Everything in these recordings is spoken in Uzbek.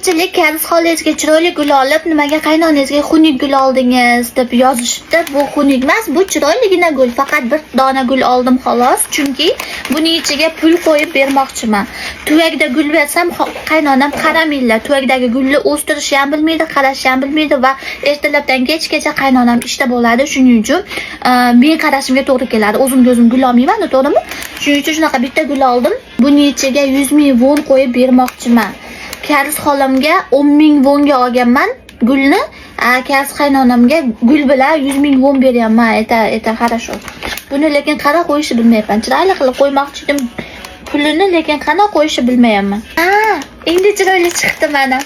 Kariz xolangizga chiroyli gul olib, nimaga qaynonangizga xunuk gul oldingiz deb yozishibdi. Bu xunuk emas, bu chiroyligina gul. Faqat bir dona gul oldim xolos. Chunki buning ichiga pul qo'yib bermoqchiman. Tuvakda gul bersam, qaynonam qaramaydilar. Tuvakdagi gulni o'stirishni ham bilmaydi, qarashni ham bilmaydi va ertalabdan kechgacha qaynonam ishda bo'ladi. Shuning uchun men qarashimga to'g'ri keladi. O'zimga o'zim gul olmayman, to'g'rimi? Shuning uchun shunaqa bitta gul oldim. Buning ichiga 100 ming won qo'yib bermoqchiman. Kariz xolamga 10 ming wonga olganman gulni. Kariz qaynonamga gul bilan 100 ming won beryapman. Eta хорошо. Buni lekin qara qo'yishni bilmayapman. Chiroyli qilib qo'ymoqchi edim pulini, lekin qana qo'yishni bilmayapman. Endi chiroyli chiqdi mana.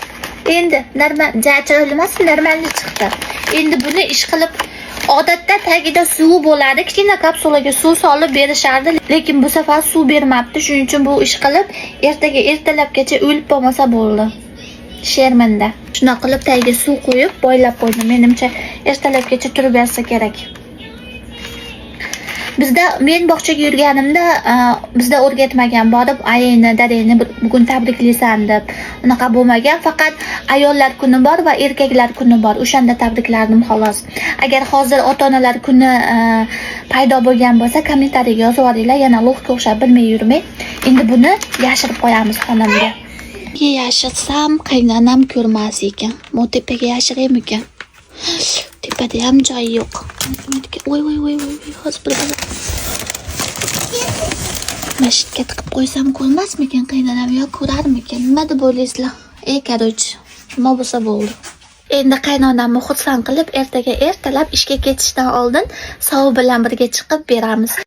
Endi normal, chiroyli emas, normalni chiqdi. Endi buni ish qilib odatda tagida suv bo'ladi. Kichkina kapsulaga suv solib berishardi, lekin bu safar suv bermabdi. Shuning uchun bu ish qilib ertalabgacha o'lib bo'lmasa bo'ldi. Shermanda. Shuna qilib tagiga suv qo'yib boylab qo'ydim. Menimcha ertalabgacha turib bersa kerak. Men bog'chaga yurganimda bizda o'rgatmagan, borib ayini, dadangni bugun tabriklaysan deb. Unaqa bo'lmagan, faqat ayollar kuni bor va erkaklar kuni bor. O'shanda tabriklardim xolos. Agar hozir ota-onalar kuni paydo bo'lgan bo'lsa, kommentariyga yozib yuboringlar. Yana lo'qqa o'xshab bilmay yurmay. Endi buni yashirib qo'yamiz xonamga. Yashirsam qaynonam ko'rmas ekan. Mo'tepaga yashiraymi ekan? Tepada ham joy yo'q. Voy, hozir bir mashitga tiqib qo'ysam ko'rmasmikan qaynonam yo ko'rarmikan? Nima deb o'ylaysizlar? Korоче, nima bo'lsa bo'ldi. Endi qaynonamni xursand qilib, ertaga ertalab ishga ketishdan oldin sovuq bilan birga chiqib beramiz.